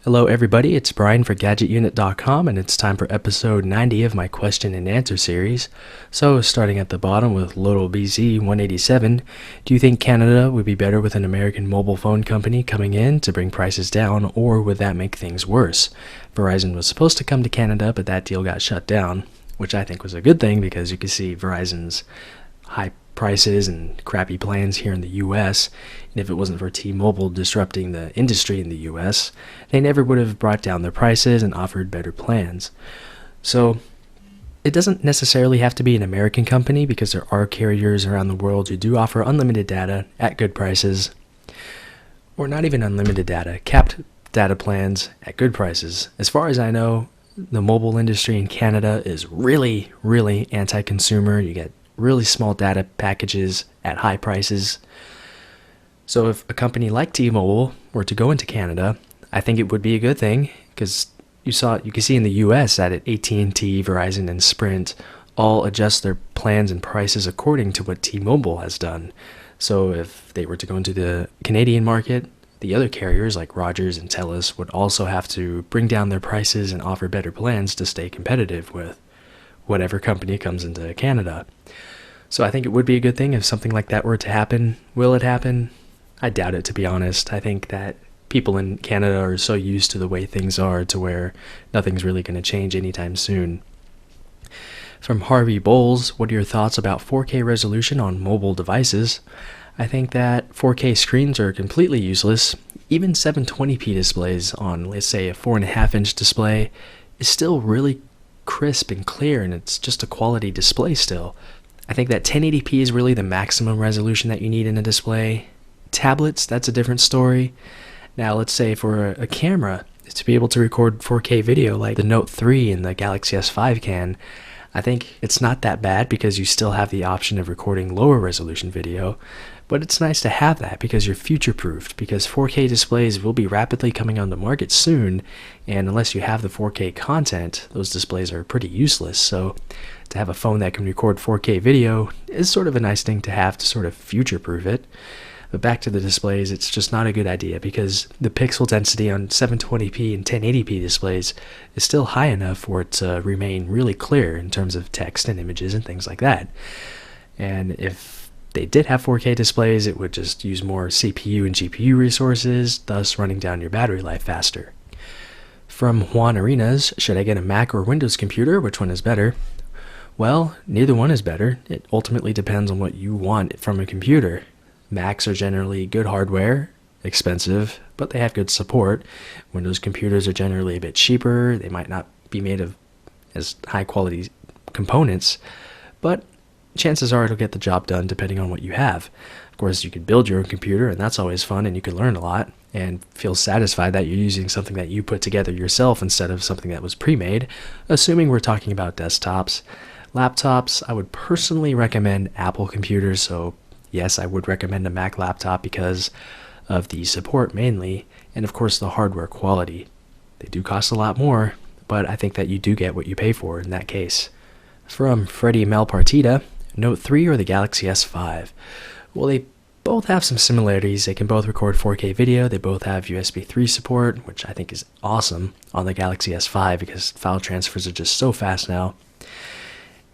Hello everybody, it's Brian for GadgetUnit.com and it's time for episode 90 of my question and answer series. So starting at the bottom with Lotto BZ 187, do you think Canada would be better with an American mobile phone company coming in to bring prices down, or would that make things worse? Verizon was supposed to come to Canada, but that deal got shut down, which I think was a good thing because you could see Verizon's high prices and crappy plans here in the US, and if it wasn't for T-Mobile disrupting the industry in the US, they never would have brought down their prices and offered better plans. So it doesn't necessarily have to be an American company, because there are carriers around the world who do offer unlimited data at good prices, or not even unlimited data, capped data plans at good prices. As far as I know, the mobile industry in Canada is really, really anti-consumer. You get really small data packages at high prices. So if a company like T-Mobile were to go into Canada, I think it would be a good thing, because you can see in the US that AT&T, Verizon, and Sprint all adjust their plans and prices according to what T-Mobile has done. So if they were to go into the Canadian market, the other carriers like Rogers and Telus would also have to bring down their prices and offer better plans to stay competitive with whatever company comes into Canada. So I think it would be a good thing if something like that were to happen. Will it happen? I doubt it, to be honest. I think that people in Canada are so used to the way things are to where nothing's really going to change anytime soon. From Harvey Bowles, what are your thoughts about 4K resolution on mobile devices? I think that 4K screens are completely useless. Even 720p displays on, let's say, a 4.5-inch display is still really crisp and clear, and it's just a quality display still. I think that 1080p is really the maximum resolution that you need in a display. Tablets, that's a different story. Now let's say for a camera, to be able to record 4K video like the Note 3 and the Galaxy S5 can, I think it's not that bad, because you still have the option of recording lower resolution video. But it's nice to have that because you're future-proofed, because 4K displays will be rapidly coming on the market soon, and unless you have the 4K content, those displays are pretty useless. So to have a phone that can record 4K video is sort of a nice thing to have to sort of future-proof it. But back to the displays, it's just not a good idea, because the pixel density on 720p and 1080p displays is still high enough for it to remain really clear in terms of text and images and things like that. And if they did have 4K displays, it would just use more CPU and GPU resources, thus running down your battery life faster. From Juan Arenas, should I get a Mac or Windows computer? Which one is better? Well, neither one is better. It ultimately depends on what you want from a computer. Macs are generally good hardware, expensive, but they have good support. Windows computers are generally a bit cheaper. They might not be made of as high quality components, but chances are it'll get the job done depending on what you have. Of course, you could build your own computer, and that's always fun, and you can learn a lot and feel satisfied that you're using something that you put together yourself instead of something that was pre-made, assuming we're talking about desktops. Laptops, I would personally recommend Apple computers, so yes, I would recommend a Mac laptop because of the support mainly, and of course the hardware quality. They do cost a lot more, but I think that you do get what you pay for in that case. From Freddie Malpartita, Note 3 or the Galaxy S5? Well, they both have some similarities. They can both record 4K video. They both have USB 3 support, which I think is awesome on the Galaxy S5 because file transfers are just so fast now.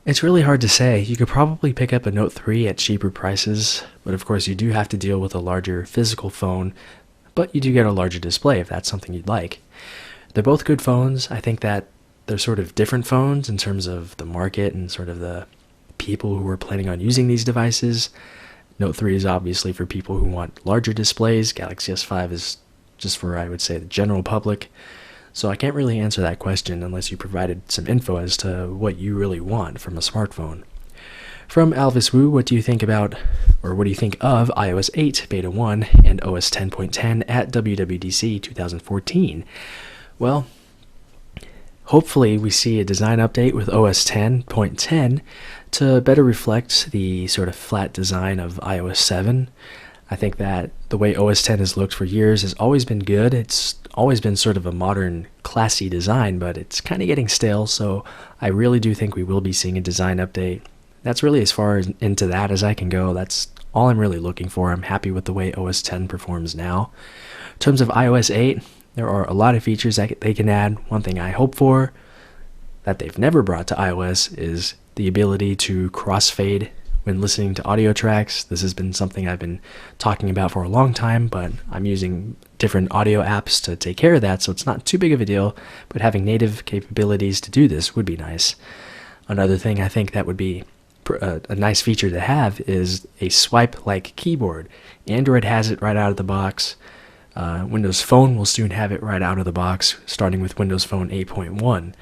It's really hard to say. You could probably pick up a Note 3 at cheaper prices, but of course you do have to deal with a larger physical phone, but you do get a larger display if that's something you'd like. They're both good phones. I think that they're sort of different phones in terms of the market and sort of the people who are planning on using these devices. Note 3 is obviously for people who want larger displays. Galaxy S5 is just for, I would say, the general public. So I can't really answer that question unless you provided some info as to what you really want from a smartphone. From Alvis Wu, what do you think about, or what do you think of iOS 8 Beta 1 and OS 10.10 at WWDC 2014? Well, hopefully we see a design update with OS 10.10 to better reflect the sort of flat design of iOS 7. I think that the way OS 10 has looked for years has always been good. It's always been sort of a modern, classy design, but it's kind of getting stale, so I really do think we will be seeing a design update. That's really as far into that as I can go. That's all I'm really looking for. I'm happy with the way OS 10 performs now. In terms of iOS 8, There are a lot of features that they can add. One thing I hope for that they've never brought to iOS is the ability to crossfade when listening to audio tracks. This has been something I've been talking about for a long time, but I'm using different audio apps to take care of that, so it's not too big of a deal, but having native capabilities to do this would be nice. Another thing I think that would be a nice feature to have is a swipe-like keyboard. Android has it right out of the box. Windows Phone will soon have it right out of the box, starting with Windows Phone 8.1.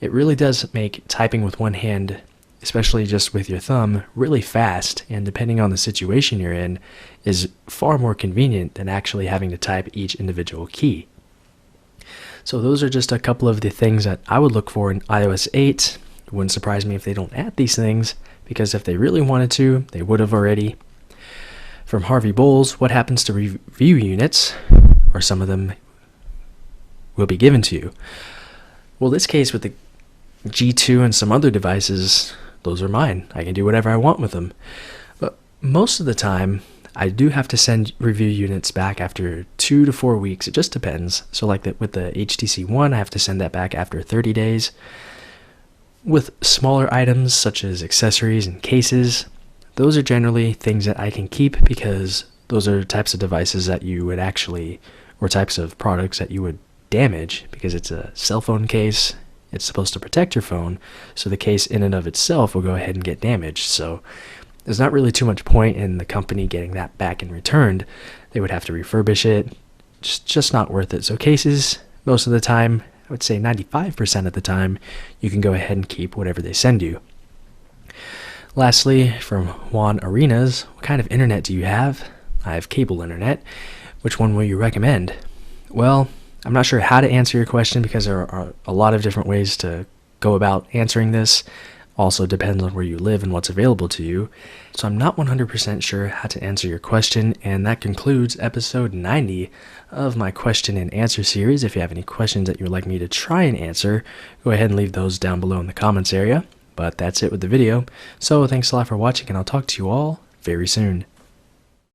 It really does make typing with one hand, especially just with your thumb, really fast, and depending on the situation you're in, is far more convenient than actually having to type each individual key. So those are just a couple of the things that I would look for in iOS 8. It wouldn't surprise me if they don't add these things, because if they really wanted to, they would have already. From Harvey Bowles, what happens to review units, or some of them will be given to you? Well, this case with the G2 and some other devices, those are mine. I can do whatever I want with them. But most of the time, I do have to send review units back after 2 to 4 weeks. It just depends. So like with the HTC One, I have to send that back after 30 days. With smaller items such as accessories and cases, those are generally things that I can keep because those are types of devices that you would actually, or types of products that you would damage because it's a cell phone case. It's supposed to protect your phone, so the case in and of itself will go ahead and get damaged. So there's not really too much point in the company getting that back and returned. They would have to refurbish it. Just not worth it. So cases, most of the time, I would say 95% of the time, you can go ahead and keep whatever they send you. Lastly, from Juan Arenas, what kind of internet do you have? I have cable internet. Which one will you recommend? Well, I'm not sure how to answer your question because there are a lot of different ways to go about answering this. Also depends on where you live and what's available to you. So I'm not 100% sure how to answer your question, and that concludes episode 90 of my question and answer series. If you have any questions that you would like me to try and answer, go ahead and leave those down below in the comments area. But that's it with the video. So thanks a lot for watching, and I'll talk to you all very soon.